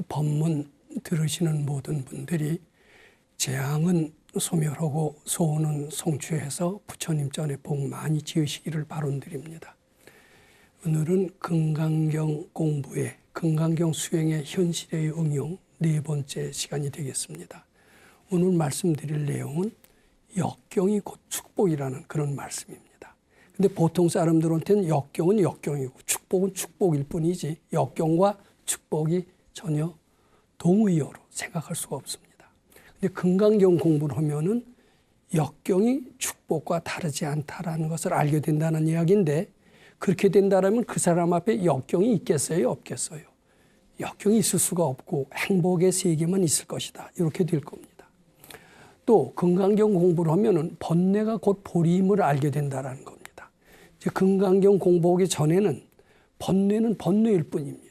법문 들으시는 모든 분들이 재앙은 소멸하고 소원은 성취해서 부처님 전에 복 많이 지으시기를 바론드립니다. 오늘은 금강경 공부의 금강경 수행의 현실의 응용 네 번째 시간이 되겠습니다. 오늘 말씀드릴 내용은 역경이 곧 축복이라는 그런 말씀입니다. 근데 보통 사람들한테는 역경은 역경이고 축복은 축복일 뿐이지 역경과 축복이 전혀 동의어로 생각할 수가 없습니다. 근데 금강경 공부를 하면은 역경이 축복과 다르지 않다라는 것을 알게 된다는 이야기인데, 그렇게 된다라면 그 사람 앞에 역경이 있겠어요, 없겠어요? 역경이 있을 수가 없고 행복의 세계만 있을 것이다, 이렇게 될 겁니다. 또 금강경 공부를 하면은 번뇌가 곧 보리임을 알게 된다라는 겁니다. 이제 금강경 공부하기 전에는 번뇌는 번뇌일 뿐입니다.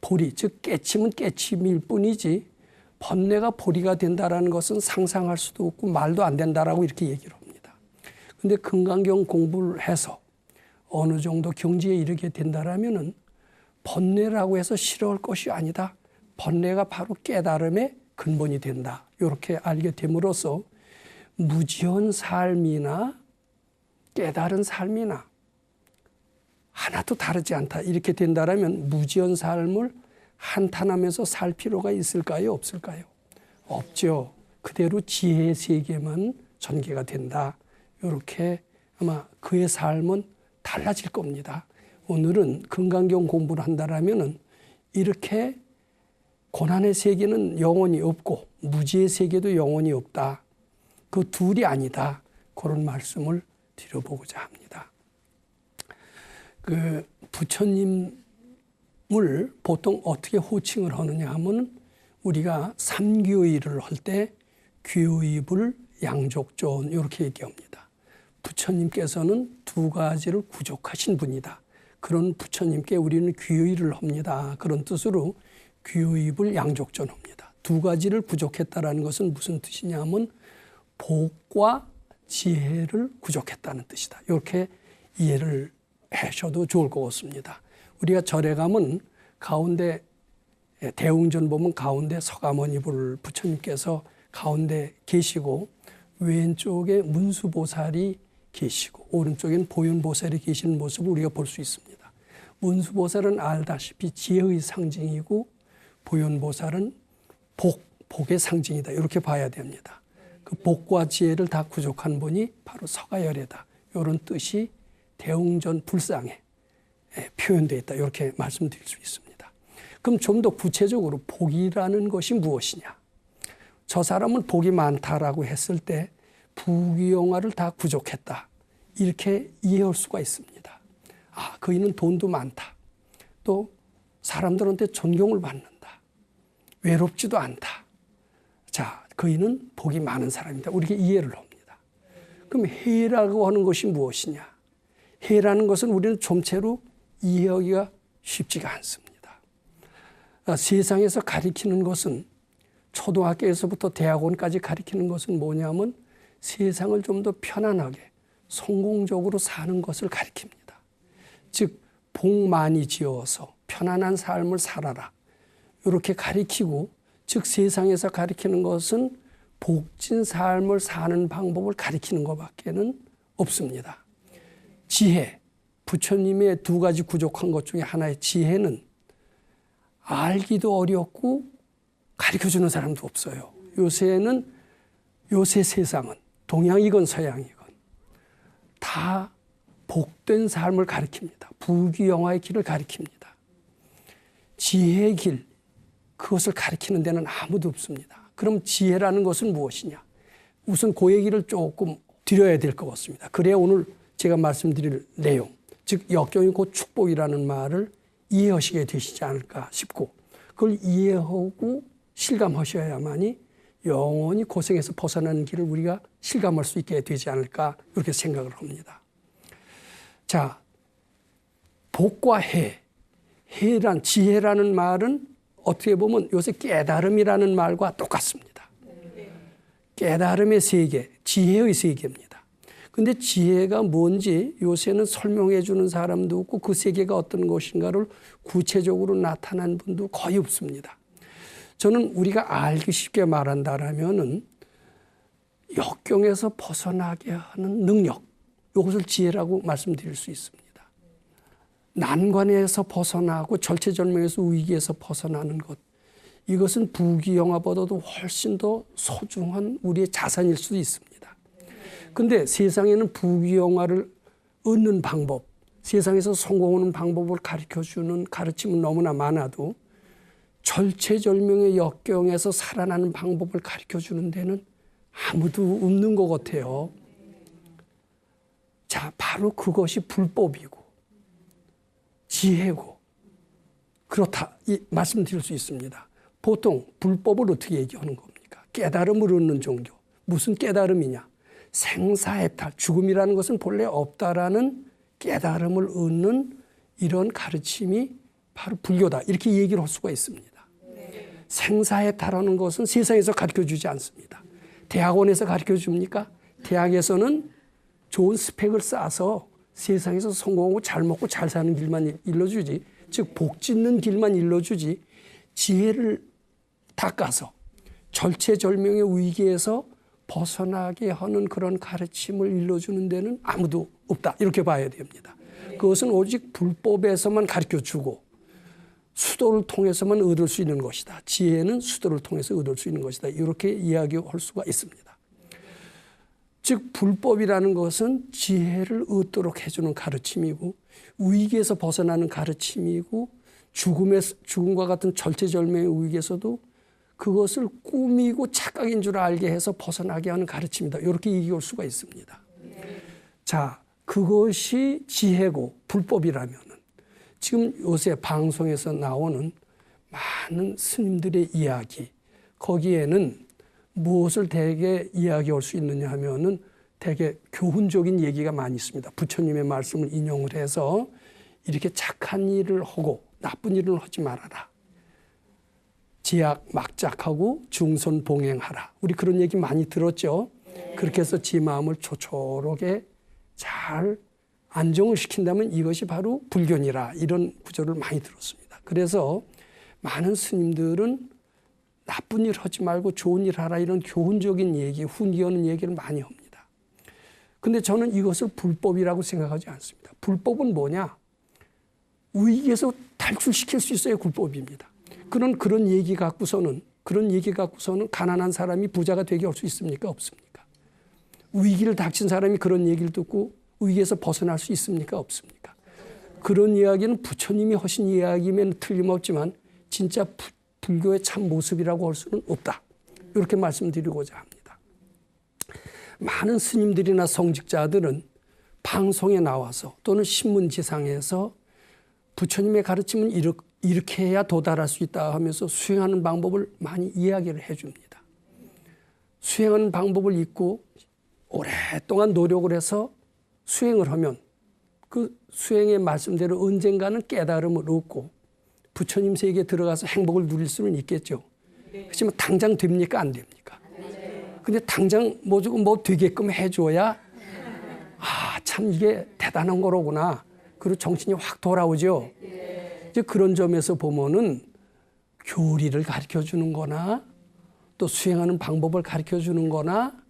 보리, 즉 깨침은 깨침일 뿐이지 번뇌가 보리가 된다라는 것은 상상할 수도 없고 말도 안 된다라고 이렇게 얘기를 합니다. 그런데 금강경 공부를 해서 어느 정도 경지에 이르게 된다라면은 번뇌라고 해서 싫어할 것이 아니다. 번뇌가 바로 깨달음의 근본이 된다. 이렇게 알게 됨으로써 무지한 삶이나 깨달은 삶이나 하나도 다르지 않다. 이렇게 된다라면 무지한 삶을 한탄하면서 살 필요가 있을까요? 없을까요? 없죠. 그대로 지혜의 세계만 전개가 된다. 이렇게 아마 그의 삶은 달라질 겁니다. 오늘은 금강경 공부를 한다라면은 이렇게 고난의 세계는 영원히 없고 무지의 세계도 영원히 없다. 그 둘이 아니다. 그런 말씀을 드려보고자 합니다. 그 부처님을 보통 어떻게 호칭을 하느냐 하면 우리가 삼교의를 할 때 귀의불 양족존 이렇게 얘기합니다. 부처님께서는 두 가지를 구족하신 분이다. 그런 부처님께 우리는 귀의를 합니다. 그런 뜻으로 귀의불 양족존 합니다. 두 가지를 구족했다라는 것은 무슨 뜻이냐 하면 복과 지혜를 구족했다는 뜻이다. 이렇게 이해를 하셔도 좋을 것 같습니다. 우리가 절에 가면 가운데 대웅전 보면 가운데 서가모니불 부처님께서 가운데 계시고 왼쪽에 문수보살이 계시고 오른쪽엔 보현보살이 계시는 모습을 우리가 볼 수 있습니다. 문수보살은 알다시피 지혜의 상징이고 보현보살은 복의 상징이다. 이렇게 봐야 됩니다. 그 복과 지혜를 다 구족한 분이 바로 서가열애다. 이런 뜻이 대웅전 불상에 표현되어 있다. 이렇게 말씀드릴 수 있습니다. 그럼 좀 더 구체적으로 복이라는 것이 무엇이냐? 저 사람은 복이 많다라고 했을 때 부귀영화를 다 구족했다. 이렇게 이해할 수가 있습니다. 아, 그이는 돈도 많다. 또 사람들한테 존경을 받는다. 외롭지도 않다. 자, 그이는 복이 많은 사람이다. 우리가 이해를 합니다. 그럼 해라고 하는 것이 무엇이냐? 해라는 것은 우리는 좀채로 이해하기가 쉽지가 않습니다. 세상에서 가리키는 것은 초등학교에서부터 대학원까지 가리키는 것은 뭐냐면 세상을 좀 더 편안하게 성공적으로 사는 것을 가리킵니다. 즉 복 많이 지어서 편안한 삶을 살아라. 이렇게 가리키고 즉 세상에서 가리키는 것은 복진 삶을 사는 방법을 가리키는 것밖에는 없습니다. 지혜, 부처님의 두 가지 구족한 것 중에 하나의 지혜는 알기도 어렵고 가르쳐주는 사람도 없어요. 요새 세상은 동양이건 서양이건 다 복된 삶을 가리킵니다. 부귀영화의 길을 가리킵니다. 지혜의 길, 그것을 가리키는 데는 아무도 없습니다. 그럼 지혜라는 것은 무엇이냐? 우선 그 얘기를 조금 드려야 될 것 같습니다. 그래야 오늘 제가 말씀드릴 내용, 즉 역경이 곧 축복이라는 말을 이해하시게 되시지 않을까 싶고, 그걸 이해하고 실감하셔야만이 영원히 고생에서 벗어나는 길을 우리가 실감할 수 있게 되지 않을까 이렇게 생각을 합니다. 자, 복과 해란 지혜라는 말은 어떻게 보면 요새 깨달음이라는 말과 똑같습니다. 깨달음의 세계, 지혜의 세계입니다. 근데 지혜가 뭔지 요새는 설명해 주는 사람도 없고 그 세계가 어떤 것인가를 구체적으로 나타난 분도 거의 없습니다. 저는 우리가 알기 쉽게 말한다라면은 역경에서 벗어나게 하는 능력, 이것을 지혜라고 말씀드릴 수 있습니다. 난관에서 벗어나고 절체절명에서 위기에서 벗어나는 것, 이것은 부귀영화보다도 훨씬 더 소중한 우리의 자산일 수도 있습니다. 근데 세상에는 부귀영화를 얻는 방법, 세상에서 성공하는 방법을 가르쳐주는 가르침은 너무나 많아도 절체절명의 역경에서 살아나는 방법을 가르쳐주는 데는 아무도 없는 것 같아요. 자, 바로 그것이 불법이고 지혜고 그렇다 말씀드릴 수 있습니다. 보통 불법을 어떻게 얘기하는 겁니까? 깨달음을 얻는 종교. 무슨 깨달음이냐? 생사해탈, 죽음이라는 것은 본래 없다라는 깨달음을 얻는 이런 가르침이 바로 불교다. 이렇게 얘기를 할 수가 있습니다. 생사해탈하는 것은 세상에서 가르쳐주지 않습니다. 대학원에서 가르쳐줍니까? 대학에서는 좋은 스펙을 쌓아서 세상에서 성공하고 잘 먹고 잘 사는 길만 일러주지, 즉 복 짓는 길만 일러주지, 지혜를 닦아서 절체절명의 위기에서 벗어나게 하는 그런 가르침을 일러주는 데는 아무도 없다. 이렇게 봐야 됩니다. 그것은 오직 불법에서만 가르쳐주고 수도를 통해서만 얻을 수 있는 것이다. 지혜는 수도를 통해서 얻을 수 있는 것이다. 이렇게 이야기할 수가 있습니다. 즉 불법이라는 것은 지혜를 얻도록 해주는 가르침이고 위기에서 벗어나는 가르침이고 죽음과 같은 절체절명의 위기에서도 그것을 꾸미고 착각인 줄 알게 해서 벗어나게 하는 가르침이다. 이렇게 얘기할 수가 있습니다. 자, 그것이 지혜고 불법이라면은 지금 요새 방송에서 나오는 많은 스님들의 이야기, 거기에는 무엇을 대개 이야기할 수 있느냐 하면은 대개 교훈적인 얘기가 많이 있습니다. 부처님의 말씀을 인용을 해서 이렇게 착한 일을 하고 나쁜 일을 하지 말아라. 지약 막작하고 중선 봉행하라. 우리 그런 얘기 많이 들었죠. 그렇게 해서 지 마음을 조촐하게 잘 안정을 시킨다면 이것이 바로 불견이라. 이런 구절을 많이 들었습니다. 그래서 많은 스님들은 나쁜 일 하지 말고 좋은 일 하라. 이런 교훈적인 얘기, 훈계하는 얘기를 많이 합니다. 근데 저는 이것을 불법이라고 생각하지 않습니다. 불법은 뭐냐? 위기에서 탈출시킬 수 있어야 불법입니다. 그런 얘기 갖고서는 가난한 사람이 부자가 되게 할 수 있습니까? 없습니까? 위기를 닥친 사람이 그런 얘기를 듣고 위기에서 벗어날 수 있습니까? 없습니까? 그런 이야기는 부처님이 하신 이야기면 틀림없지만 진짜 불교의 참 모습이라고 할 수는 없다. 이렇게 말씀드리고자 합니다. 많은 스님들이나 성직자들은 방송에 나와서 또는 신문지상에서 부처님의 가르침은 이렇게 해야 도달할 수 있다 하면서 수행하는 방법을 많이 이야기를 해줍니다. 수행하는 방법을 잊고 오랫동안 노력을 해서 수행을 하면 그 수행의 말씀대로 언젠가는 깨달음을 얻고 부처님 세계에 들어가서 행복을 누릴 수는 있겠죠. 그렇지만 당장 됩니까? 안 됩니까? 근데 당장 뭐 되게끔 해줘야 참 이게 대단한 거로구나. 그리고 정신이 확 돌아오죠. 이제 그런 점에서 보면은 교리를 가르쳐 주는 거나 또 수행하는 방법을 가르쳐 주는 거나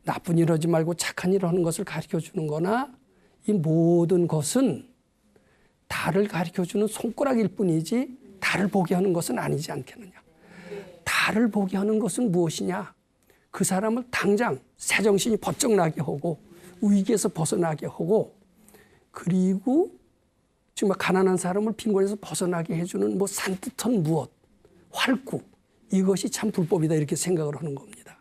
나쁜 일 하지 말고 착한 일 하는 것을 가르쳐 주는 거나 이 모든 것은 달을 가르쳐 주는 손가락일 뿐이지 달을 보게 하는 것은 아니지 않겠느냐. 달을 보게 하는 것은 무엇이냐. 그 사람을 당장 새정신이 번쩍 나게 하고 위기에서 벗어나게 하고 그리고 정말 가난한 사람을 빈곤에서 벗어나게 해주는 뭐 산뜻한 무엇, 활구, 이것이 참 불법이다 이렇게 생각을 하는 겁니다.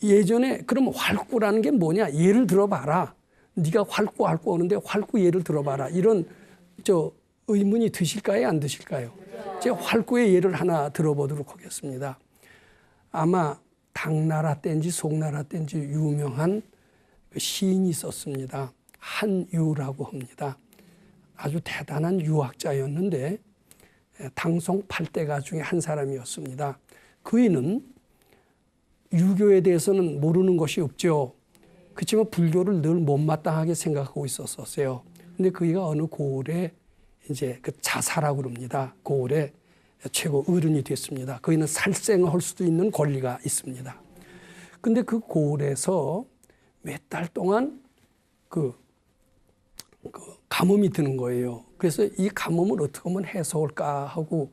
예전에 그럼 활구라는 게 뭐냐? 예를 들어봐라. 네가 활구 하는데 활구 예를 들어봐라. 이런 의문이 드실까요? 안 드실까요? 제가 활구의 예를 하나 들어보도록 하겠습니다. 아마 당나라 때인지 송나라 때인지 유명한 시인이 있었습니다. 한유라고 합니다. 아주 대단한 유학자였는데 당송 8대가 중에 한 사람이었습니다. 그이는 유교에 대해서는 모르는 것이 없죠. 그렇지만 불교를 늘 못마땅하게 생각하고 있었어요. 근데 그가 어느 고을에 이제 그 자사라고 그럽니다. 고을에 최고 어른이 됐습니다. 거기는 살생할 수도 있는 권리가 있습니다. 근데 그 고을에서 몇 달 동안 그 가뭄이 드는 거예요. 그래서 이 가뭄을 어떻게 하면 해소할까 하고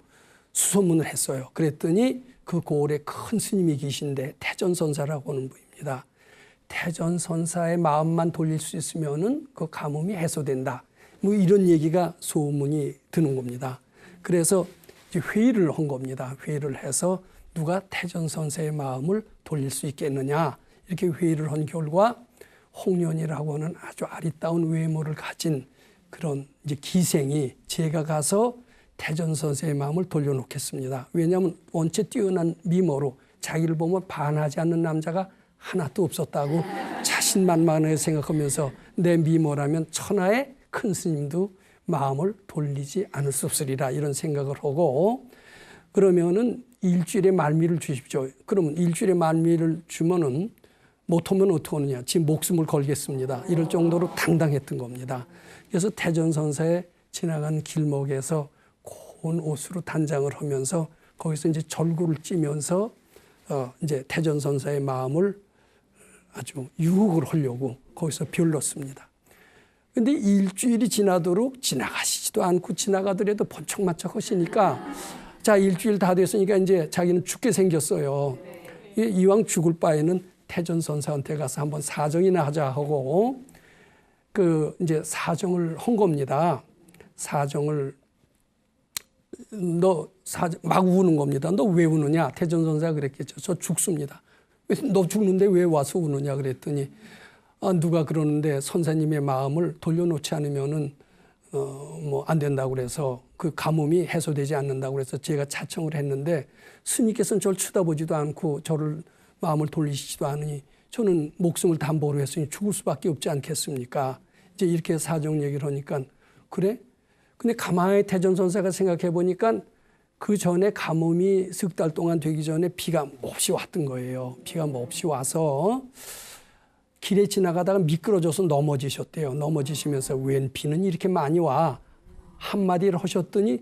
수소문을 했어요. 그랬더니 그 고을에 큰 스님이 계신데 태전선사라고 하는 분입니다. 태전선사의 마음만 돌릴 수 있으면은 그 가뭄이 해소된다. 뭐 이런 얘기가 소문이 드는 겁니다. 그래서 이제 회의를 한 겁니다. 회의를 해서 누가 태전선사의 마음을 돌릴 수 있겠느냐. 이렇게 회의를 한 결과 홍련이라고 하는 아주 아리따운 외모를 가진 그런 이제 기생이 제가 가서 태전선사의 마음을 돌려놓겠습니다. 왜냐하면 원체 뛰어난 미모로 자기를 보면 반하지 않는 남자가 하나도 없었다고 자신만만하게 생각하면서 내 미모라면 천하의 큰 스님도 마음을 돌리지 않을 수 없으리라 이런 생각을 하고 그러면은 일주일에 말미를 주십시오. 그러면 일주일에 말미를 주면은 못하면 어떻게 하느냐. 지금 목숨을 걸겠습니다. 이럴 정도로 당당했던 겁니다. 그래서 태전선사에 지나간 길목에서 고운 옷으로 단장을 하면서 거기서 이제 절구를 찌면서 이제 태전선사의 마음을 아주 유혹을 하려고 거기서 별렀습니다. 근데 일주일이 지나도록 지나가시지도 않고 지나가더라도 번쩍번쩍 하시니까 자, 일주일 다 됐으니까 이제 자기는 죽게 생겼어요. 이왕 죽을 바에는 태전선사한테 가서 한번 사정이나 하자 하고 그 이제 사정을 한 겁니다. 사정을 막 우는 겁니다. 너 왜 우느냐? 태전선사가 그랬겠죠. 저 죽습니다. 너 죽는데 왜 와서 우느냐 그랬더니 누가 그러는데 선사님의 마음을 돌려놓지 않으면은 뭐 안 된다고 그래서 그 가뭄이 해소되지 않는다고 그래서 제가 자청을 했는데 스님께서는 저를 쳐다보지도 않고 저를 마음을 돌리시지도 않으니 저는 목숨을 담보로 했으니 죽을 수밖에 없지 않겠습니까? 이제 이렇게 사정 얘기를 하니까 그래? 근데 가만히 태전선사가 생각해 보니까 그 전에 가뭄이 석 달 동안 되기 전에 비가 몹시 왔던 거예요. 비가 몹시 와서 길에 지나가다가 미끄러져서 넘어지셨대요. 넘어지시면서 웬 비는 이렇게 많이 와. 한마디를 하셨더니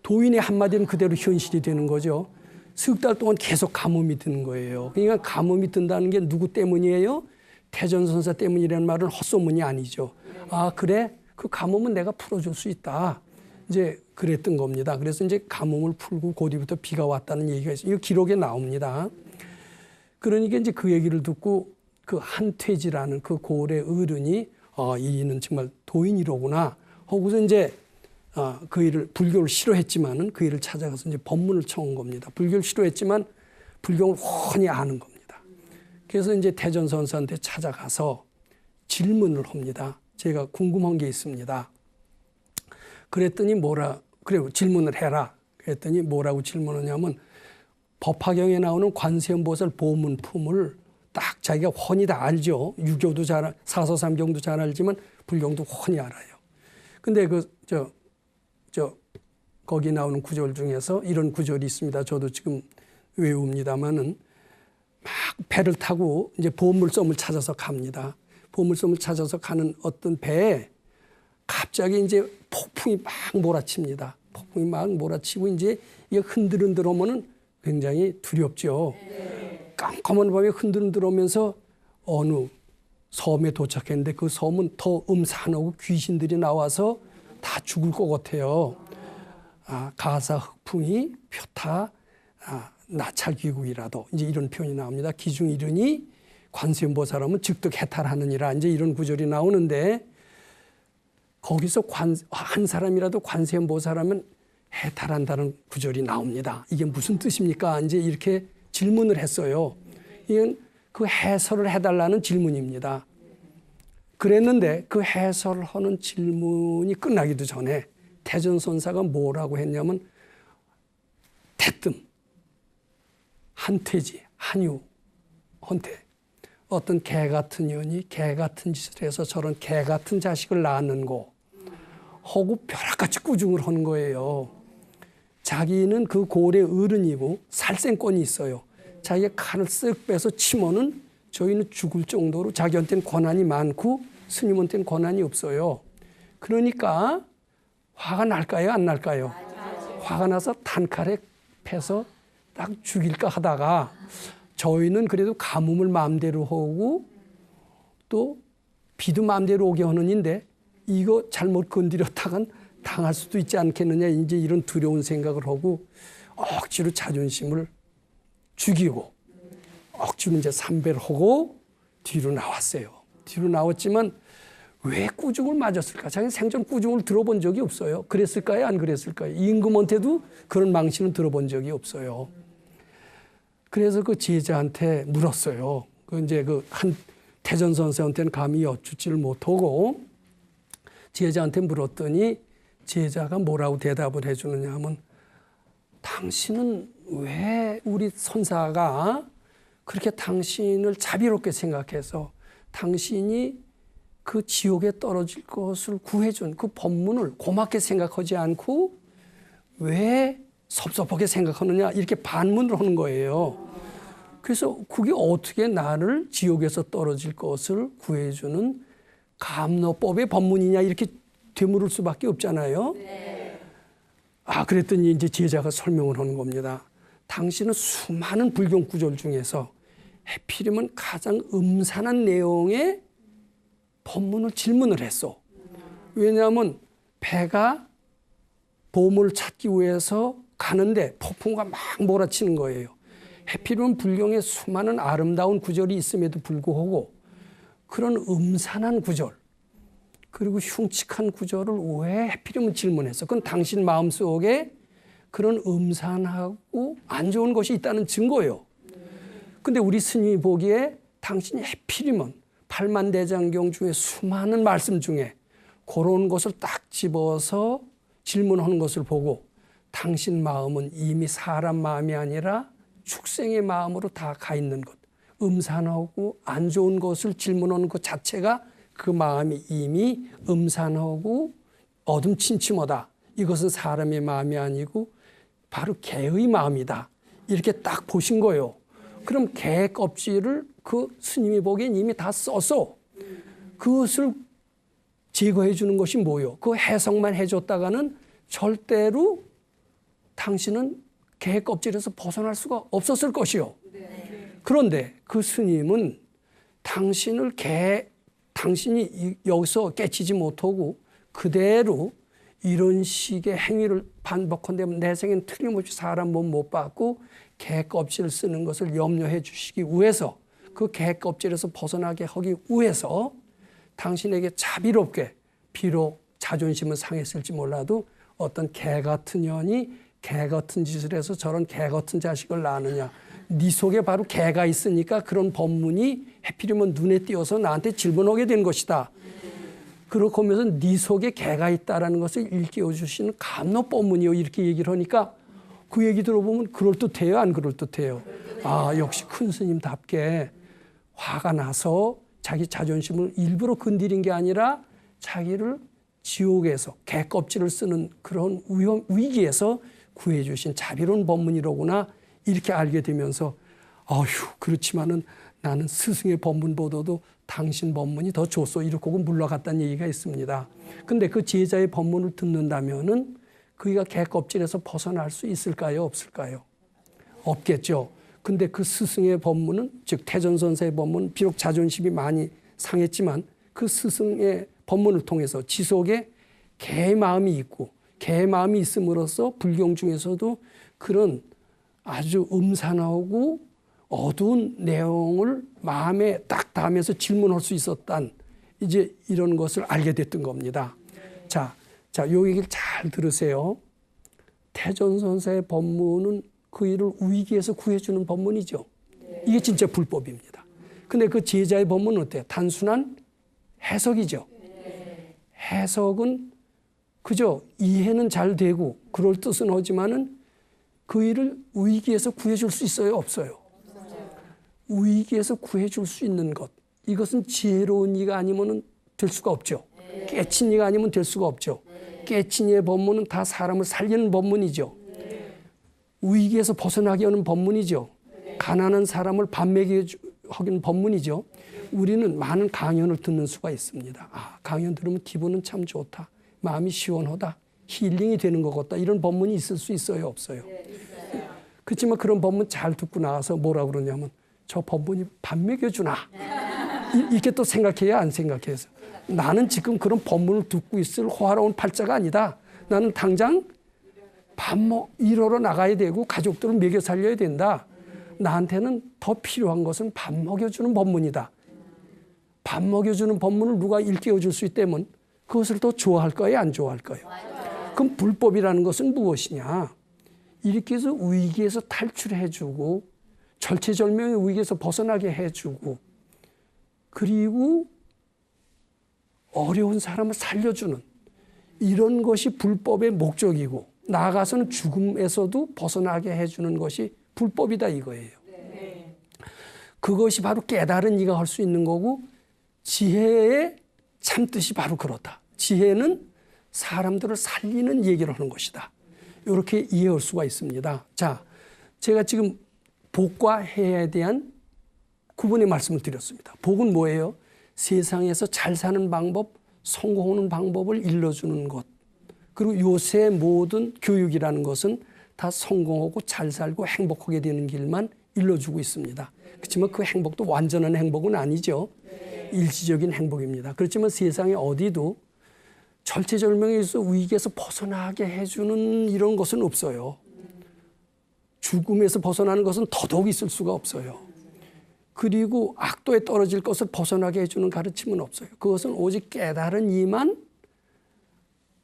도인의 한마디는 그대로 현실이 되는 거죠. 석 달 동안 계속 가뭄이 드는 거예요. 그러니까 가뭄이 든다는 게 누구 때문이에요? 태전선사 때문이라는 말은 헛소문이 아니죠. 아, 그래? 그 가뭄은 내가 풀어줄 수 있다. 이제 그랬던 겁니다. 그래서 이제 가뭄을 풀고 그 뒤부터 비가 왔다는 얘기가 있어요. 이거 기록에 나옵니다. 그러니까 이제 그 얘기를 듣고 그 한퇴지라는 그 고을의 어른이 이는 정말 도인이로구나 하고서 이제 그 일을 불교를 싫어했지만은 그 일을 찾아가서 이제 법문을 청한 겁니다. 불교를 싫어했지만 불교를 훤히 아는 겁니다. 그래서 이제 태전선사한테 찾아가서 질문을 합니다. 제가 궁금한 게 있습니다. 그랬더니 그래 질문을 해라. 그랬더니 뭐라고 질문하냐면 법화경에 나오는 관세음보살 보문품을 딱 자기가 훤히 다 알죠. 유교도 잘, 사서삼경도 잘 알지만 불경도 훤히 알아요. 근데 거기 나오는 구절 중에서 이런 구절이 있습니다. 저도 지금 외웁니다만은 막 배를 타고 이제 보물섬을 찾아서 갑니다. 보물섬을 찾아서 가는 어떤 배에 갑자기 이제 폭풍이 막 몰아칩니다. 폭풍이 막 몰아치고 이제 이게 흔들흔들 오면은 굉장히 두렵죠. 깜깜한 밤에 흔들흔들 오면서 어느 섬에 도착했는데 그 섬은 더 음산하고 귀신들이 나와서 다 죽을 것 같아요. 가사 흑풍이 표타 나찰귀국이라도 이제 이런 표현이 나옵니다. 기중 이르니 관세음보살은 즉득 해탈하느니라 이제 이런 구절이 나오는데 거기서 한 사람이라도 관세음보살하면 해탈한다는 구절이 나옵니다. 이게 무슨 뜻입니까? 이제 이렇게 질문을 했어요. 이건 그 해설을 해달라는 질문입니다. 그랬는데 그 해설을 하는 질문이 끝나기도 전에 태전선사가 뭐라고 했냐면 대뜸 한퇴지, 한유, 헌태 어떤 개 같은 년이 개 같은 짓을 해서 저런 개 같은 자식을 낳았는고 하고 벼락같이 꾸중을 하는 거예요. 자기는 그 고을의 어른이고 살생권이 있어요. 자기가 칼을 쓱 빼서 치면은 저희는 죽을 정도로 자기한테는 권한이 많고 스님한테는 권한이 없어요. 그러니까 화가 날까요? 안 날까요? 화가 나서 단칼에 패서 딱 죽일까 하다가 저희는 그래도 가뭄을 마음대로 하고 또 비도 마음대로 오게 하느니인데 이거 잘못 건드렸다간 당할 수도 있지 않겠느냐 이제 이런 두려운 생각을 하고 억지로 자존심을 죽이고 억지로 이제 삼배를 하고 뒤로 나왔어요. 뒤로 나왔지만 왜 꾸중을 맞았을까? 자기 생전 꾸중을 들어본 적이 없어요. 그랬을까요? 안 그랬을까요? 임금한테도 그런 망신은 들어본 적이 없어요. 그래서 그 제자한테 물었어요. 그 이제 그 한 태전 선생한테는 감히 여쭙지를 못하고 제자한테 물었더니 제자가 뭐라고 대답을 해주느냐 하면 당신은 왜 우리 선사가 그렇게 당신을 자비롭게 생각해서 당신이 그 지옥에 떨어질 것을 구해준 그 법문을 고맙게 생각하지 않고 왜 섭섭하게 생각하느냐 이렇게 반문을 하는 거예요. 그래서 그게 어떻게 나를 지옥에서 떨어질 것을 구해주는 감로법의 법문이냐 이렇게 되물을 수밖에 없잖아요. 아 그랬더니 이제 제자가 설명을 하는 겁니다. 당신은 수많은 불경 구절 중에서 해필이면 가장 음산한 내용의 법문을 질문을 했어. 왜냐하면 배가 보물을 찾기 위해서 가는데 폭풍과 막 몰아치는 거예요. 해필이면 불경에 수많은 아름다운 구절이 있음에도 불구하고 그런 음산한 구절 그리고 흉측한 구절을 왜 해필이면 질문했어. 그건 당신 마음속에 그런 음산하고 안 좋은 것이 있다는 증거예요. 근데 우리 스님이 보기에 당신이 해필이면 팔만대장경 중에 수많은 말씀 중에 그런 것을 딱 집어서 질문하는 것을 보고 당신 마음은 이미 사람 마음이 아니라 축생의 마음으로 다 가 있는 것. 음산하고 안 좋은 것을 질문하는 것 자체가 그 마음이 이미 음산하고 어둠침침하다. 이것은 사람의 마음이 아니고 바로 개의 마음이다. 이렇게 딱 보신 거예요. 그럼 개 껍질을 그 스님이 보기엔 이미 다 써서 그것을 제거해 주는 것이 뭐예요? 그 해석만 해줬다가는 절대로 당신은 개 껍질에서 벗어날 수가 없었을 것이요. 그런데 그 스님은 당신이 여기서 깨치지 못하고 그대로 이런 식의 행위를 반복한다면 내 생엔 틀림없이 사람 몸 못 받고 개 껍질을 쓰는 것을 염려해 주시기 위해서 그 개 껍질에서 벗어나게 하기 위해서 당신에게 자비롭게 비록 자존심은 상했을지 몰라도 어떤 개 같은 년이 개 같은 짓을 해서 저런 개 같은 자식을 낳느냐. 네 속에 바로 개가 있으니까 그런 법문이 해필이면 눈에 띄어서 나한테 질문하게 된 것이다. 그렇게 하면서 네 속에 개가 있다라는 것을 일깨워 주시는 감로법문이요. 이렇게 얘기를 하니까 그 얘기 들어보면 그럴듯해요? 안 그럴듯해요? 아 역시 큰 스님답게 화가 나서 자기 자존심을 일부러 건드린 게 아니라 자기를 지옥에서 개 껍질을 쓰는 그런 위기에서 구해주신 자비로운 법문이로구나 이렇게 알게 되면서 아휴 그렇지만은 나는 스승의 법문보다도 당신 법문이 더 좋소 이렇게 물러갔다는 얘기가 있습니다. 근데 그 제자의 법문을 듣는다면은 그가 개 껍질에서 벗어날 수 있을까요? 없을까요? 없겠죠. 근데 그 스승의 법문은 즉 태전선사의 법문은 비록 자존심이 많이 상했지만 그 스승의 법문을 통해서 지속에 개의 마음이 있고 개의 마음이 있음으로써 불경 중에서도 그런 아주 음산하고 어두운 내용을 마음에 딱 담아서 질문할 수 있었단 이제 이런 것을 알게 됐던 겁니다. 자, 요 얘기를 잘 들으세요. 태전선사의 법문은 그 일을 위기에서 구해주는 법문이죠. 이게 진짜 불법입니다. 근데 그 제자의 법문은 어때요? 단순한 해석이죠. 해석은 그저 이해는 잘 되고 그럴 뜻은 하지만은 그 일을 위기에서 구해줄 수 있어요? 없어요? 위기에서 구해줄 수 있는 것. 이것은 지혜로운 이가 아니면 될 수가 없죠. 깨친 이가 아니면 될 수가 없죠. 깨친 이의 법문은 다 사람을 살리는 법문이죠. 위기에서 벗어나게 하는 법문이죠. 가난한 사람을 밥 먹여 하긴 법문이죠. 우리는 많은 강연을 듣는 수가 있습니다. 강연 들으면 기분은 참 좋다. 마음이 시원하다. 힐링이 되는 것 같다. 이런 법문이 있을 수 있어요, 없어요? 네, 있어요. 그렇지만 그런 법문 잘 듣고 나와서 뭐라 그러냐면 저 법문이 밥 먹여주나? 이렇게 또 생각해야 안 생각해서. 나는 지금 그런 법문을 듣고 있을 호화로운 팔자가 아니다. 나는 당장 일하러 나가야 되고 가족들을 먹여 살려야 된다. 나한테는 더 필요한 것은 밥 먹여주는 법문이다. 밥 먹여주는 법문을 누가 일깨워 줄 수 있다면 그것을 더 좋아할 거예요, 안 좋아할 거예요? 그럼 불법이라는 것은 무엇이냐? 이렇게 해서 위기에서 탈출해주고 절체절명의 위기에서 벗어나게 해주고 그리고 어려운 사람을 살려주는 이런 것이 불법의 목적이고 나아가서는 죽음에서도 벗어나게 해주는 것이 불법이다 이거예요. 네. 그것이 바로 깨달은 이가 할 수 있는 거고 지혜의 참뜻이 바로 그렇다. 지혜는 사람들을 살리는 얘기를 하는 것이다. 이렇게 이해할 수가 있습니다. 자, 제가 지금 복과 해에 대한 구분의 말씀을 드렸습니다. 복은 뭐예요? 세상에서 잘 사는 방법, 성공하는 방법을 일러주는 것. 그리고 요새 모든 교육이라는 것은 다 성공하고 잘 살고 행복하게 되는 길만 일러주고 있습니다. 그렇지만 그 행복도 완전한 행복은 아니죠. 일시적인 행복입니다. 그렇지만 세상에 어디도 절체절명에서 위기에서 벗어나게 해주는 이런 것은 없어요. 죽음에서 벗어나는 것은 더더욱 있을 수가 없어요. 그리고 악도에 떨어질 것을 벗어나게 해주는 가르침은 없어요. 그것은 오직 깨달은 이만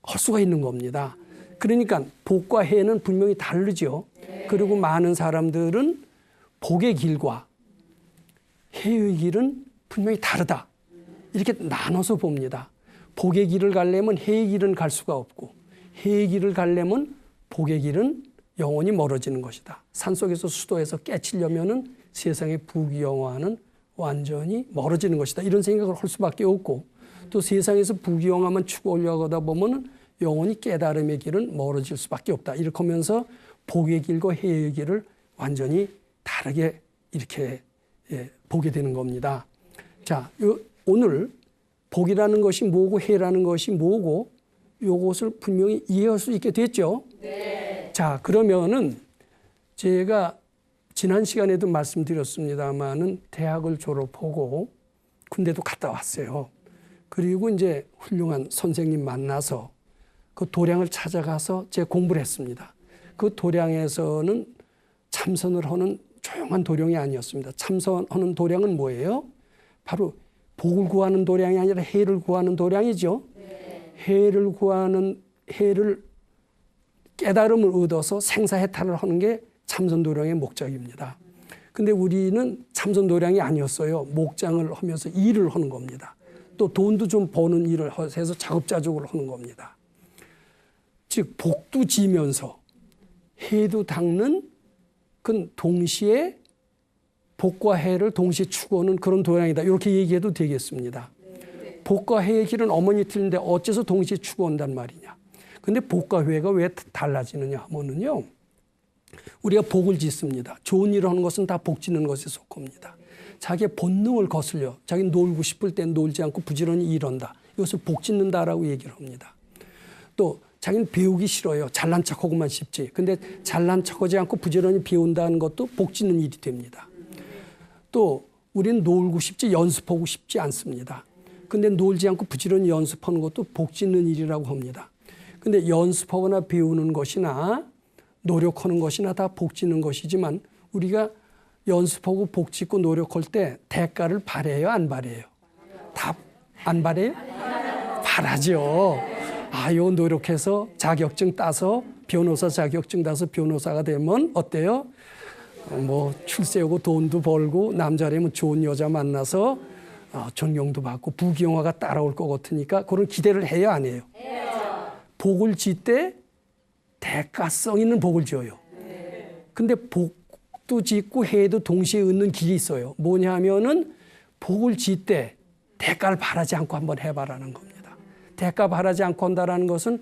할 수가 있는 겁니다. 그러니까 복과 해는 분명히 다르죠. 그리고 많은 사람들은 복의 길과 해의 길은 분명히 다르다. 이렇게 나눠서 봅니다. 복의 길을 가려면 해의 길은 갈 수가 없고 해의 길을 가려면 복의 길은 영원히 멀어지는 것이다. 산속에서 수도에서 깨치려면은 세상의 부귀영화는 완전히 멀어지는 것이다. 이런 생각을 할 수밖에 없고 또 세상에서 부귀영화만 추구하려고 하다 보면은 영원히 깨달음의 길은 멀어질 수밖에 없다. 이렇게 하면서 복의 길과 해의 길을 완전히 다르게 이렇게 보게 되는 겁니다. 자, 오늘 복이라는 것이 뭐고 해라는 것이 뭐고 이것을 분명히 이해할 수 있게 됐죠? 네. 자, 그러면은 제가 지난 시간에도 말씀드렸습니다마는 대학을 졸업하고 군대도 갔다 왔어요. 그리고 이제 훌륭한 선생님 만나서 그 도량을 찾아가서 제가 공부를 했습니다. 그 도량에서는 참선을 하는 조용한 도량이 아니었습니다. 참선하는 도량은 뭐예요? 바로 복을 구하는 도량이 아니라 해를 구하는 도량이죠. 네. 해를 깨달음을 얻어서 생사해탈을 하는 게 참선도량의 목적입니다. 근데 우리는 참선도량이 아니었어요. 목장을 하면서 일을 하는 겁니다. 또 돈도 좀 버는 일을 해서 자급자족을 하는 겁니다. 즉 복도 지면서 해도 닦는 그 동시에 복과 해를 동시에 추구하는 그런 도량이다. 이렇게 얘기해도 되겠습니다. 복과 해의 길은 어머니 틀린데 어째서 동시에 추구한단 말이냐. 근데 복과 해가 왜 달라지느냐 하면은요. 우리가 복을 짓습니다. 좋은 일을 하는 것은 다 복 짓는 것에 속합니다. 자기의 본능을 거슬려 자기 놀고 싶을 때 놀지 않고 부지런히 일한다. 이것을 복 짓는다라고 얘기를 합니다. 또 자기는 배우기 싫어요. 잘난 척하고만 싶지. 근데 잘난 척하지 않고 부지런히 배운다는 것도 복 짓는 일이 됩니다. 또 우리는 놀고 싶지 연습하고 싶지 않습니다. 근데 놀지 않고 부지런히 연습하는 것도 복 짓는 일이라고 합니다. 근데 연습하거나 배우는 것이나 노력하는 것이나 다 복 짓는 것이지만 우리가 연습하고 복 짓고 노력할 때 대가를 바래요, 안 바래요? 다 안 바래요? 바라죠. 요 노력해서 자격증 따서 변호사 자격증 따서 변호사가 되면 어때요? 뭐 출세하고 돈도 벌고 남자라면 좋은 여자 만나서 존경도 받고 부귀영화가 따라올 것 같으니까 그런 기대를 해요, 안 해요? 해요. 복을 짓되 대가성 있는 복을 지어요. 근데 복도 짓고 해도 동시에 얻는 길이 있어요. 뭐냐 하면은 복을 짓되 대가를 바라지 않고 한번 해봐라는 겁니다. 대가 바라지 않고 한다는 것은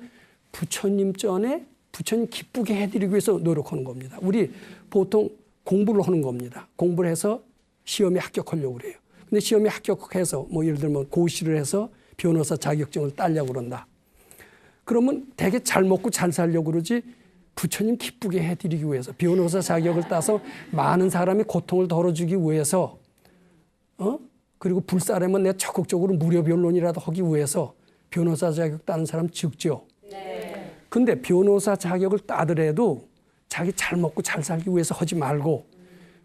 부처님 전에 부처님 기쁘게 해드리기 위해서 노력하는 겁니다. 우리 보통 공부를 하는 겁니다. 공부를 해서 시험에 합격하려고 그래요. 근데 시험에 합격해서 뭐 예를 들면 고시를 해서 변호사 자격증을 따려고 그런다. 그러면 되게 잘 먹고 잘 살려고 그러지 부처님 기쁘게 해드리기 위해서 변호사 자격을 따서 많은 사람의 고통을 덜어주기 위해서 그리고 불사르면 내가 적극적으로 무료 변론이라도 하기 위해서 변호사 자격 따는 사람 적죠. 네. 근데 변호사 자격을 따더라도 자기 잘 먹고 잘 살기 위해서 하지 말고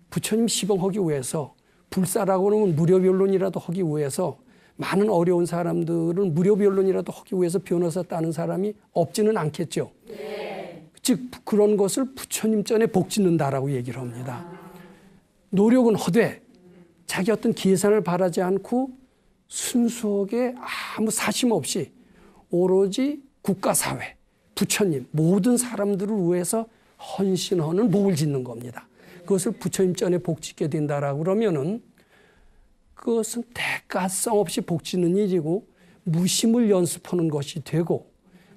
부처님 시봉하기 위해서 불사라고 그러면 무료 변론이라도 하기 위해서 많은 어려운 사람들을 무료 변론이라도 하기 위해서 변호사 따는 사람이 없지는 않겠죠. 네. 즉 그런 것을 부처님 전에 복 짓는다라고 얘기를 합니다. 노력은 하되 자기 어떤 계산을 바라지 않고 순수하게 아무 사심 없이 오로지 국가사회, 부처님 모든 사람들을 위해서 헌신하는 복을 짓는 겁니다. 그것을 부처님 전에 복 짓게 된다라고 그러면은 그것은 대가성 없이 복 짓는 일이고 무심을 연습하는 것이 되고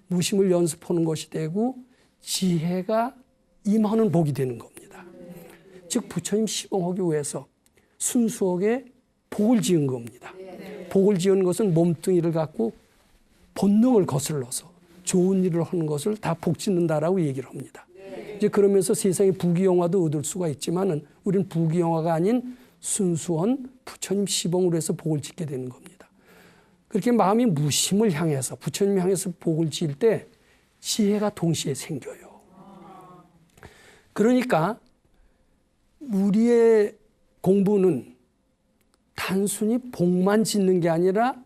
무심을 연습하는 것이 되고 지혜가 임하는 복이 되는 겁니다. 즉 부처님 시봉하기 위해서 순수하게 복을 지은 겁니다. 복을 지은 것은 몸뚱이를 갖고 본능을 거슬러서 좋은 일을 하는 것을 다 복 짓는다라고 얘기를 합니다. 이제 그러면서 세상에 부귀영화도 얻을 수가 있지만은 우리는 부귀영화가 아닌 순수한 부처님 시봉으로 해서 복을 짓게 되는 겁니다. 그렇게 마음이 무심을 향해서 부처님 향해서 복을 지을 때 지혜가 동시에 생겨요. 그러니까 우리의 공부는 단순히 복만 짓는 게 아니라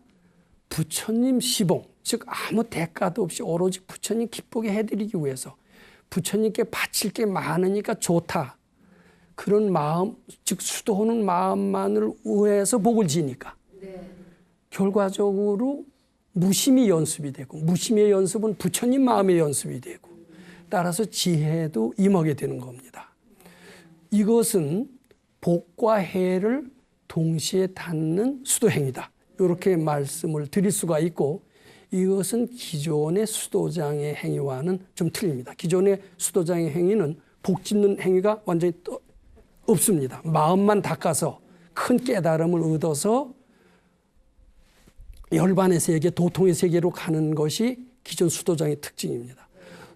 부처님 시봉, 즉 아무 대가도 없이 오로지 부처님 기쁘게 해드리기 위해서 부처님께 바칠 게 많으니까 좋다. 그런 마음, 즉 수도하는 마음만을 위해서 복을 지니까 결과적으로 무심이 연습이 되고 무심의 연습은 부처님 마음의 연습이 되고 따라서 지혜도 임하게 되는 겁니다. 이것은 복과 해를 동시에 닿는 수도행위다. 이렇게 말씀을 드릴 수가 있고 이것은 기존의 수도장의 행위와는 좀 틀립니다. 기존의 수도장의 행위는 복 짓는 행위가 완전히 없습니다. 마음만 닦아서 큰 깨달음을 얻어서 열반의 세계, 도통의 세계로 가는 것이 기존 수도장의 특징입니다.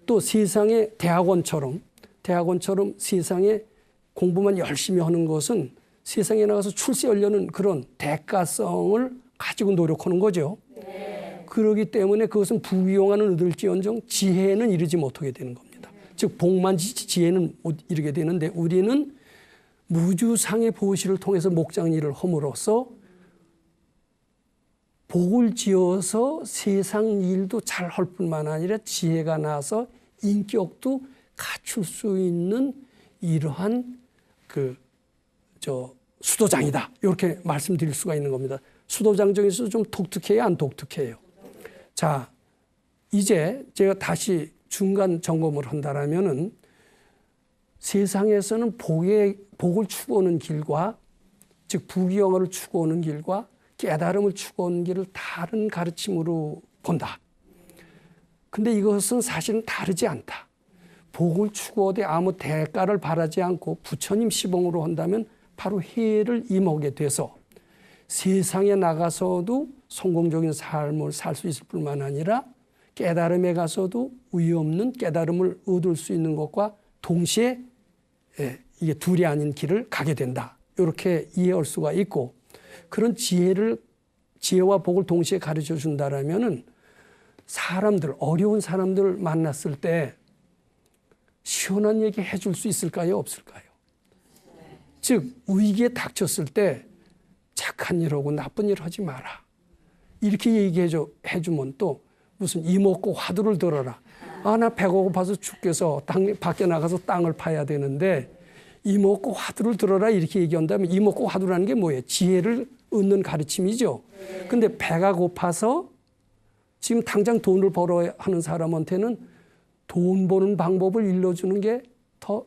또 세상의 대학원처럼 세상에 공부만 열심히 하는 것은 세상에 나가서 출세하려는 그런 대가성을 가지고 노력하는 거죠. 그렇기 때문에 그것은 부귀영화는 얻을지언정 지혜는 이르지 못하게 되는 겁니다. 즉 복만 지지 지혜는 못 이르게 되는데 우리는 무주상의 보시를 통해서 목장일을 함으로써 복을 지어서 세상 일도 잘 할 뿐만 아니라 지혜가 나서 인격도 갖출 수 있는 이러한 수도장이다. 이렇게 말씀드릴 수가 있는 겁니다. 수도장 중에서 좀 독특해요? 안 독특해요? 자, 이제 제가 다시 중간 점검을 한다라면은 세상에서는 복을 추구하는 길과 즉 부귀영화를 추구하는 길과 깨달음을 추구하는 길을 다른 가르침으로 본다. 근데 이것은 사실은 다르지 않다. 복을 추구하되 아무 대가를 바라지 않고 부처님 시봉으로 한다면 바로 해를 임하게 돼서 세상에 나가서도 성공적인 삶을 살 수 있을 뿐만 아니라 깨달음에 가서도 의의 없는 깨달음을 얻을 수 있는 것과 동시에 이게 둘이 아닌 길을 가게 된다. 이렇게 이해할 수가 있고 그런 지혜와 복을 동시에 가르쳐 준다라면은 사람들, 어려운 사람들을 만났을 때 시원한 얘기 해줄 수 있을까요? 없을까요? 즉 위기에 닥쳤을 때 착한 일하고 나쁜 일 하지 마라. 이렇게 얘기해주면 또 무슨 이먹고 화두를 들어라. 아, 나 배가 고파서 죽겠어. 밖에 나가서 땅을 파야 되는데 이먹고 화두를 들어라 이렇게 얘기한다면 이먹고 화두라는 게 뭐예요? 지혜를 얻는 가르침이죠. 근데 배가 고파서 지금 당장 돈을 벌어야 하는 사람한테는 돈 버는 방법을 일러주는 게 더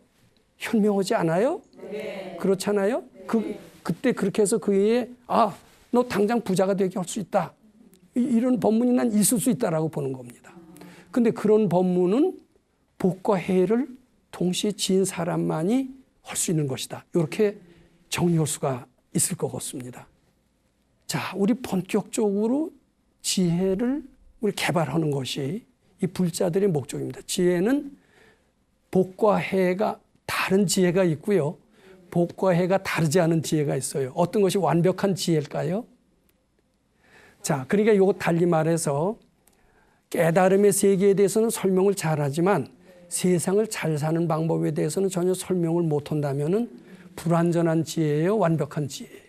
현명하지 않아요? 네. 그렇잖아요? 네. 그때 그렇게 해서 그에 너 당장 부자가 되게 할 수 있다. 이런 법문이 난 있을 수 있다라고 보는 겁니다. 근데 그런 법문은 복과 해를 동시에 지은 사람만이 할 수 있는 것이다. 이렇게 정리할 수가 있을 것 같습니다. 자, 우리 본격적으로 지혜를 우리 개발하는 것이 이 불자들의 목적입니다. 지혜는 복과 해가 다른 지혜가 있고요. 복과 해가 다르지 않은 지혜가 있어요. 어떤 것이 완벽한 지혜일까요? 자, 그러니까 이거 달리 말해서 깨달음의 세계에 대해서는 설명을 잘하지만 세상을 잘 사는 방법에 대해서는 전혀 설명을 못한다면은 불완전한 지혜예요, 완벽한 지혜예요?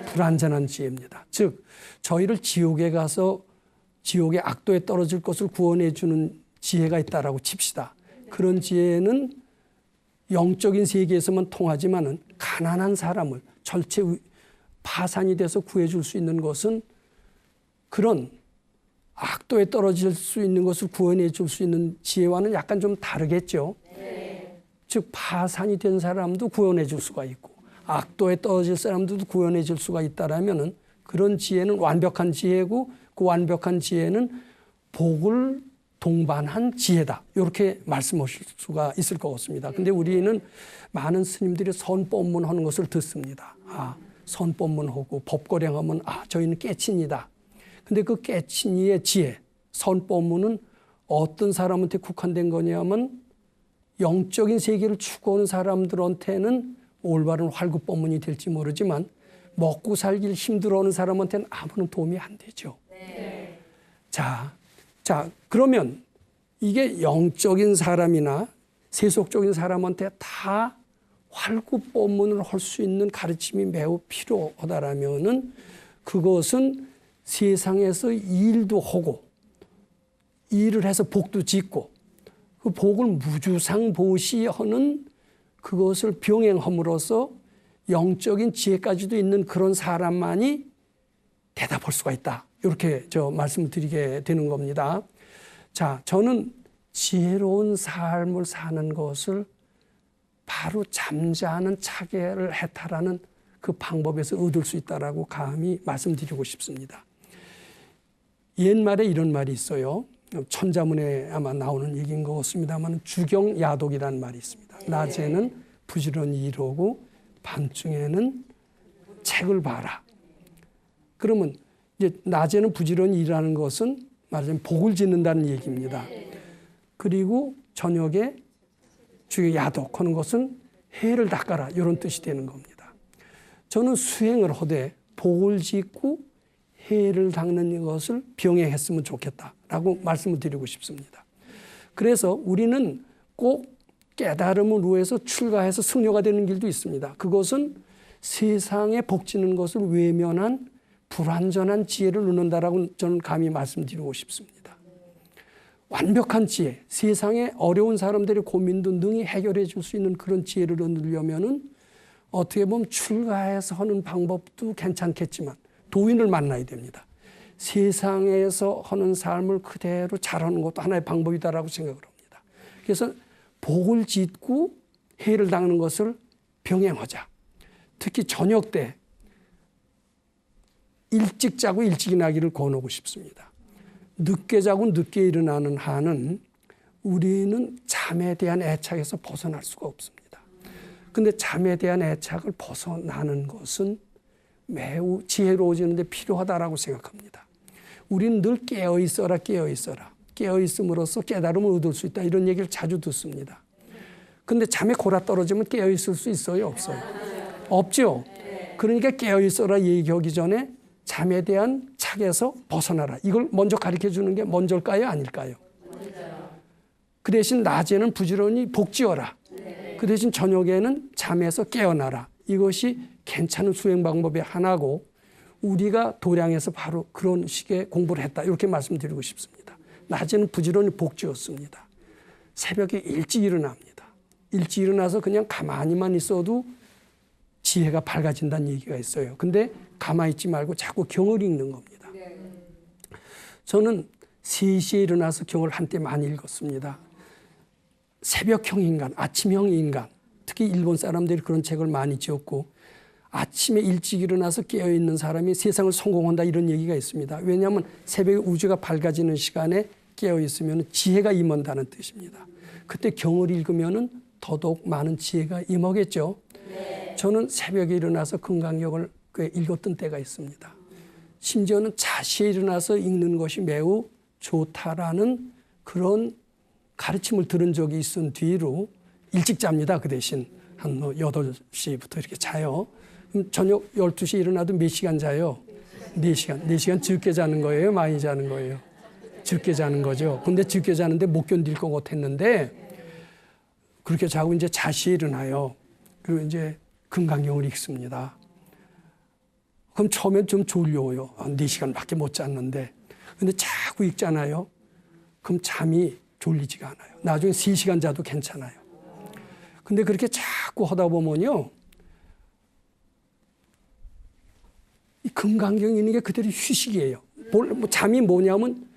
불완전한 지혜입니다. 즉 저희를 지옥에 가서 지옥의 악도에 떨어질 것을 구원해 주는 지혜가 있다라고 칩시다. 그런 지혜는 영적인 세계에서만 통하지만은 가난한 사람을 절체 파산이 돼서 구해줄 수 있는 것은 그런 악도에 떨어질 수 있는 것을 구원해 줄 수 있는 지혜와는 약간 좀 다르겠죠. 즉 파산이 된 사람도 구원해 줄 수가 있고 악도에 떨어질 사람들도 구원해 줄 수가 있다라면은 그런 지혜는 완벽한 지혜고 그 완벽한 지혜는 복을 동반한 지혜다. 이렇게 말씀하실 수가 있을 것 같습니다. 근데 우리는 많은 스님들이 선법문 하는 것을 듣습니다. 아, 선법문하고 법고량하면 저희는 깨친이다. 근데 그 깨친이의 지혜, 선법문은 어떤 사람한테 국한된 거냐면 영적인 세계를 추구하는 사람들한테는 올바른 활구법문이 될지 모르지만 먹고 살길 힘들어하는 사람한테는 아무런 도움이 안 되죠. 네. 자, 그러면 이게 영적인 사람이나 세속적인 사람한테 다 활구법문을 할 수 있는 가르침이 매우 필요하다라면은 그것은 세상에서 일도 하고 일을 해서 복도 짓고 그 복을 무주상보시하는 그것을 병행함으로써 영적인 지혜까지도 있는 그런 사람만이 대답할 수가 있다. 이렇게 말씀을 드리게 되는 겁니다. 자, 저는 지혜로운 삶을 사는 것을 바로 잠자는 차계를 해탈하는 그 방법에서 얻을 수 있다라고 감히 말씀드리고 싶습니다. 옛말에 이런 말이 있어요. 천자문에 아마 나오는 얘기인 것 같습니다만 주경야독이라는 말이 있습니다. 낮에는 부지런히 일하고 밤중에는 책을 봐라. 그러면 이제 낮에는 부지런히 일하는 것은 말하자면 복을 짓는다는 얘기입니다. 그리고 저녁에 주야독하는 것은 해를 닦아라 이런 뜻이 되는 겁니다. 저는 수행을 하되 복을 짓고 해를 닦는 것을 병행했으면 좋겠다라고 말씀을 드리고 싶습니다. 그래서 우리는 꼭 깨달음을 위해서 출가해서 승려가 되는 길도 있습니다. 그것은 세상에 복지는 것을 외면한 불완전한 지혜를 얻는다라고 저는 감히 말씀드리고 싶습니다. 완벽한 지혜, 세상에 어려운 사람들의 고민도 능히 해결해 줄 수 있는 그런 지혜를 얻으려면은 어떻게 보면 출가해서 하는 방법도 괜찮겠지만 도인을 만나야 됩니다. 세상에서 하는 삶을 그대로 잘하는 것도 하나의 방법이다라고 생각을 합니다. 그래서 복을 짓고 해를 닦는 것을 병행하자. 특히 저녁 때 일찍 자고 일찍 일어나기를 권하고 싶습니다. 늦게 자고 늦게 일어나는 한은 우리는 잠에 대한 애착에서 벗어날 수가 없습니다. 그런데 잠에 대한 애착을 벗어나는 것은 매우 지혜로워지는데 필요하다라고 생각합니다. 우리는 늘 깨어있어라 깨어있어라. 깨어있음으로써 깨달음을 얻을 수 있다. 이런 얘기를 자주 듣습니다. 그런데 잠에 골아떨어지면 깨어있을 수 있어요? 없어요? 없죠? 그러니까 깨어있어라 얘기하기 전에 잠에 대한 착에서 벗어나라. 이걸 먼저 가르쳐주는 게 먼저일까요? 아닐까요? 그 대신 낮에는 부지런히 복지어라. 그 대신 저녁에는 잠에서 깨어나라. 이것이 괜찮은 수행 방법의 하나고 우리가 도량에서 바로 그런 식의 공부를 했다. 이렇게 말씀드리고 싶습니다. 낮에는 부지런히 복지었습니다. 새벽에 일찍 일어납니다. 일찍 일어나서 그냥 가만히만 있어도 지혜가 밝아진다는 얘기가 있어요. 근데 가만히 있지 말고 자꾸 경을 읽는 겁니다. 저는 3시에 일어나서 경을 한때 많이 읽었습니다. 새벽형 인간, 아침형 인간, 특히 일본 사람들이 그런 책을 많이 지었고 아침에 일찍 일어나서 깨어있는 사람이 세상을 성공한다 이런 얘기가 있습니다. 왜냐하면 새벽에 우주가 밝아지는 시간에 깨어있으면 지혜가 임한다는 뜻입니다. 그때 경을 읽으면 더더욱 많은 지혜가 임하겠죠. 네. 저는 새벽에 일어나서 금강경을 꽤 읽었던 때가 있습니다. 심지어는 자시에 일어나서 읽는 것이 매우 좋다라는 그런 가르침을 들은 적이 있은 뒤로 일찍 잡니다. 그 대신 한 8시부터 이렇게 자요. 그럼 저녁 12시에 일어나도 몇 시간 자요? 4시간. 4시간 적게 자는 거예요? 많이 자는 거예요? 적게 자는 거죠. 근데 적게 자는데 못 견딜 것 같았는데 그렇게 자고 이제 자시에 일어나요. 그리고 이제 금강경을 읽습니다. 그럼 처음엔 좀 졸려요. 4시간밖에 못 잤는데. 근데 자꾸 읽잖아요. 그럼 잠이 졸리지가 않아요. 나중에 3시간 자도 괜찮아요. 근데 그렇게 자꾸 하다 보면요. 이 금강경 있는 게 그대로 휴식이에요. 잠이 뭐냐면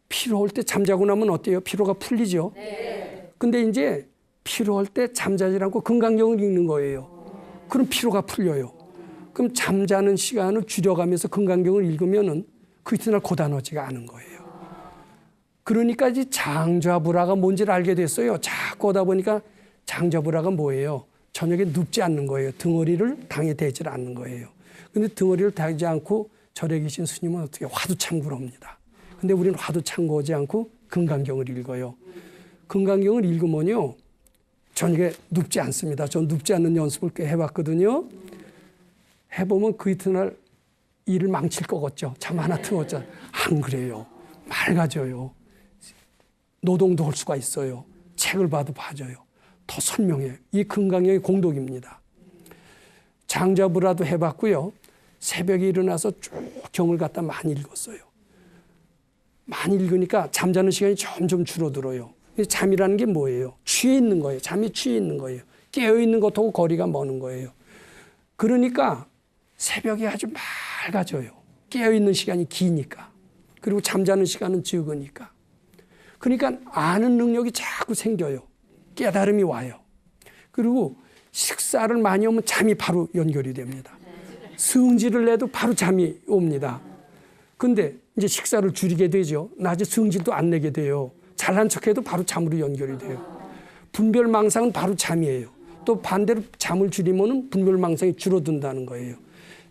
피로할 때 잠자고 나면 어때요? 피로가 풀리죠. 근데 이제 피로할 때 잠자지 않고 금강경을 읽는 거예요. 그럼 피로가 풀려요. 그럼 잠자는 시간을 줄여가면서 금강경을 읽으면은 그 이튿날 고단하지가 않은 거예요. 그러니까 이제 장좌불화가 뭔지를 알게 됐어요. 자꾸 하다 보니까 장좌불화가 뭐예요? 저녁에 눕지 않는 거예요. 덩어리를 당에 대지 않는 거예요. 근데 덩어리를 대지 않고 절에 계신 스님은 어떻게 화두창구를 합니다. 근데 우리는 화두창구하지 않고 금강경을 읽어요. 금강경을 읽으면요. 저녁에 눕지 않습니다. 전 눕지 않는 연습을 꽤 해봤거든요. 해보면 그 이튿날 일을 망칠 것 같죠. 잠 하나 틀었잖아요. 안 그래요. 맑아져요. 노동도 할 수가 있어요. 책을 봐도 봐져요. 더 선명해요. 이 금강경의 공덕입니다. 장좌불화도 해봤고요. 새벽에 일어나서 쭉 경을 갖다 많이 읽었어요. 많이 읽으니까 잠자는 시간이 점점 줄어들어요. 잠이라는 게 뭐예요? 취해 있는 거예요. 잠이 취해 있는 거예요. 깨어 있는 것하고 거리가 먼 거예요. 그러니까 새벽에 아주 맑아져요. 깨어 있는 시간이 기니까. 그리고 잠자는 시간은 적으니까. 그러니까 아는 능력이 자꾸 생겨요. 깨달음이 와요. 그리고 식사를 많이 하면 잠이 바로 연결이 됩니다. 성질을 내도 바로 잠이 옵니다. 근데 이제 식사를 줄이게 되죠. 낮에 성질도 안 내게 돼요. 잘난 척해도 바로 잠으로 연결이 돼요. 분별망상은 바로 잠이에요. 또 반대로 잠을 줄이면 분별망상이 줄어든다는 거예요.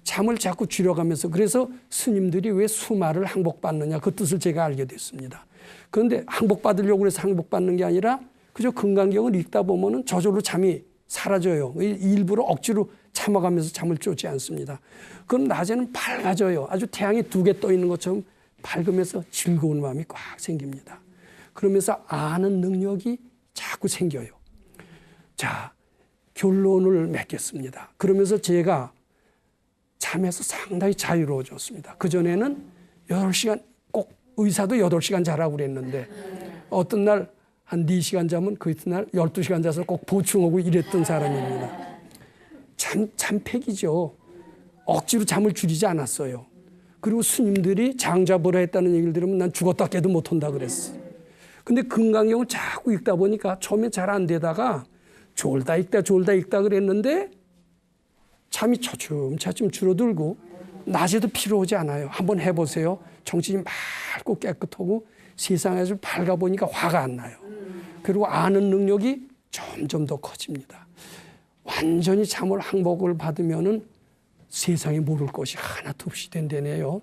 잠을 자꾸 줄여가면서 그래서 스님들이 왜 수마를 항복받느냐 그 뜻을 제가 알게 됐습니다. 그런데 항복받으려고 해서 항복받는 게 아니라 그저 금강경을 읽다 보면은 저절로 잠이 사라져요. 일부러 억지로 참아가면서 잠을 쫓지 않습니다. 그럼 낮에는 밝아져요. 아주 태양이 2개 떠 있는 것처럼 밝으면서 즐거운 마음이 꽉 생깁니다. 그러면서 아는 능력이 자꾸 생겨요. 자, 결론을 맺겠습니다. 그러면서 제가 잠에서 상당히 자유로워졌습니다. 그전에는 8시간 꼭 의사도 8시간 자라고 그랬는데 어떤 날 한 4시간 자면 그 이튿날 12시간 자서 꼭 보충하고 이랬던 사람입니다. 잠팩이죠. 억지로 잠을 줄이지 않았어요. 그리고 스님들이 장좌불화 했다는 얘기를 들으면 난 죽었다 깨도 못한다 그랬어. 근데 금강경을 자꾸 읽다 보니까 처음에 잘 안 되다가 졸다 읽다 그랬는데 잠이 차츰 줄어들고 낮에도 피로하지 않아요. 한번 해보세요. 정신이 맑고 깨끗하고 세상에 좀 밝아 보니까 화가 안 나요. 그리고 아는 능력이 점점 더 커집니다. 완전히 잠을 항복을 받으면은 세상에 모를 것이 하나도 없이 된다네요.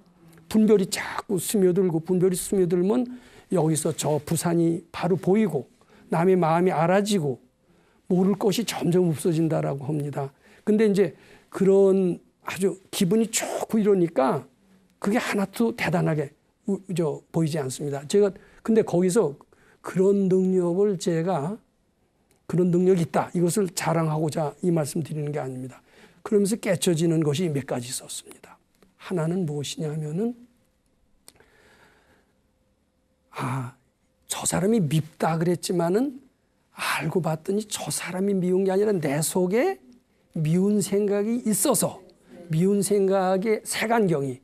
분별이 자꾸 스며들고 분별이 스며들면 여기서 저 부산이 바로 보이고 남의 마음이 알아지고 모를 것이 점점 없어진다라고 합니다. 근데 이제 그런 아주 기분이 좋고 이러니까 그게 하나도 대단하게 보이지 않습니다. 제가 근데 거기서 그런 능력을 그런 능력이 있다. 이것을 자랑하고자 이 말씀 드리는 게 아닙니다. 그러면서 깨쳐지는 것이 몇 가지 있었습니다. 하나는 무엇이냐 하면은 저 사람이 밉다 그랬지만은 알고 봤더니 저 사람이 미운 게 아니라 내 속에 미운 생각이 있어서 미운 생각의 색안경이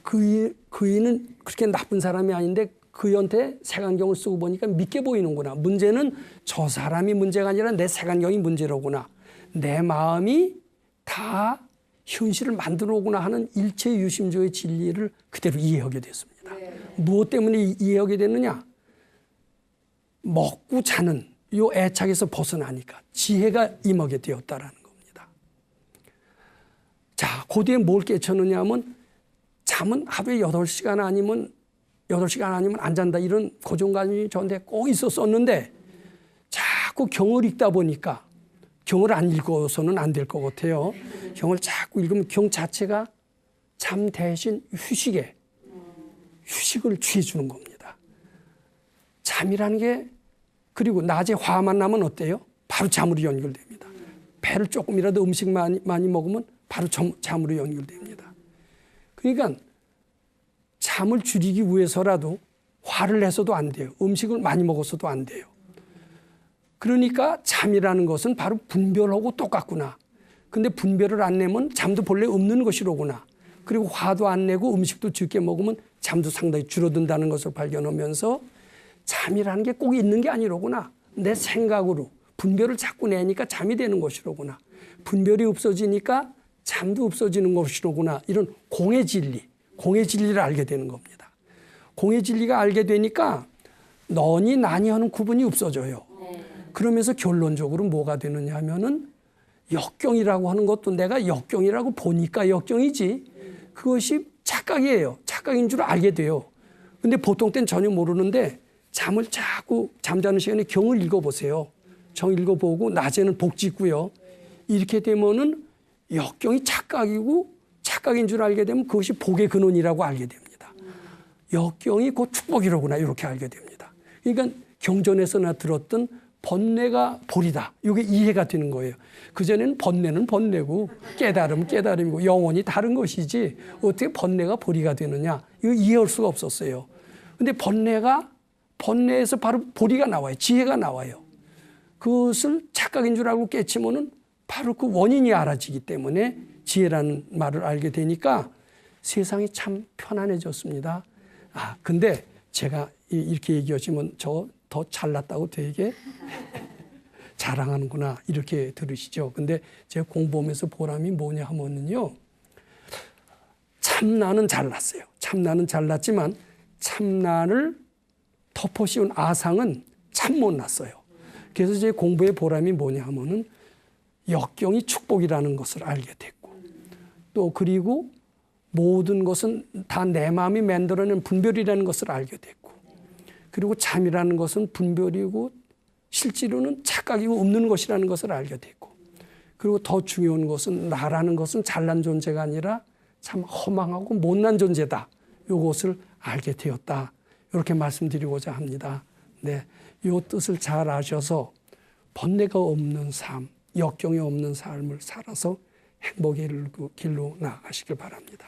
그이는 그렇게 나쁜 사람이 아닌데 그한테 색안경을 쓰고 보니까 믿게 보이는구나. 문제는 저 사람이 문제가 아니라 내 색안경이 문제로구나. 내 마음이 다 현실을 만들어 오구나 하는 일체유심조의 진리를 그대로 이해하게 됐습니다. 무엇 때문에 이해하게 됐느냐? 먹고 자는 이 애착에서 벗어나니까 지혜가 임하게 되었다라는 겁니다. 고대에 뭘 깨쳤느냐 하면 잠은 하루에 8시간 아니면 안 잔다 이런 고정관념이 저한테 꼭 있었었는데 자꾸 경을 읽다 보니까 경을 안 읽어서는 안 될 것 같아요. 경을 자꾸 읽으면 경 자체가 잠 대신 휴식을 취해주는 겁니다. 잠이라는 게 그리고 낮에 화만 나면 어때요? 바로 잠으로 연결됩니다. 배를 조금이라도 음식 많이 먹으면 바로 잠으로 연결됩니다. 그러니까 잠을 줄이기 위해서라도 화를 내서도 안 돼요. 음식을 많이 먹어서도 안 돼요. 그러니까 잠이라는 것은 바로 분별하고 똑같구나. 근데 분별을 안 내면 잠도 본래 없는 것이로구나. 그리고 화도 안 내고 음식도 적게 먹으면 잠도 상당히 줄어든다는 것을 발견하면서 잠이라는 게 꼭 있는 게 아니로구나. 내 생각으로 분별을 자꾸 내니까 잠이 되는 것이로구나. 분별이 없어지니까 잠도 없어지는 것이로구나. 이런 공의 진리를 알게 되는 겁니다. 공의 진리가 알게 되니까 너니 나니 하는 구분이 없어져요. 그러면서 결론적으로 뭐가 되느냐 하면은 역경이라고 하는 것도 내가 역경이라고 보니까 역경이지 그것이 착각이에요. 착각인 줄 알게 돼요. 근데 보통 때는 전혀 모르는데 잠을 자꾸 잠자는 시간에 경을 읽어보세요. 정 읽어보고 낮에는 복 짓고요. 이렇게 되면은 역경이 착각이고 착각인 줄 알게 되면 그것이 복의 근원이라고 알게 됩니다. 역경이 곧 축복이로구나 이렇게 알게 됩니다. 그러니까 경전에서나 들었던 번뇌가 볼이다. 이게 이해가 되는 거예요. 그전에는 번뇌는 번뇌고 깨달음이고 영혼이 다른 것이지 어떻게 번뇌가 보리가 되느냐. 이거 이해할 수가 없었어요. 근데 번뇌에서 바로 보리가 나와요. 지혜가 나와요. 그것을 착각인 줄 알고 깨치면은 바로 그 원인이 알아지기 때문에 지혜라는 말을 알게 되니까 세상이 참 편안해졌습니다. 근데 제가 이렇게 얘기하시면 저 더 잘났다고 되게 자랑하는구나 이렇게 들으시죠. 근데 제가 공부하면서 보람이 뭐냐 하면요. 참나는 잘났어요. 참나는 잘났지만 참나를 덮어씌운 아상은 참 못났어요. 그래서 제 공부의 보람이 뭐냐 하면은 역경이 축복이라는 것을 알게 됐고 또 그리고 모든 것은 다 내 마음이 만들어낸 분별이라는 것을 알게 됐고 그리고 잠이라는 것은 분별이고 실제로는 착각이고 없는 것이라는 것을 알게 됐고 그리고 더 중요한 것은 나라는 것은 잘난 존재가 아니라 참 허망하고 못난 존재다. 이것을 알게 되었다. 이렇게 말씀드리고자 합니다. 네, 이 뜻을 잘 아셔서 번뇌가 없는 삶, 역경이 없는 삶을 살아서 행복의 길로 나아가시길 바랍니다.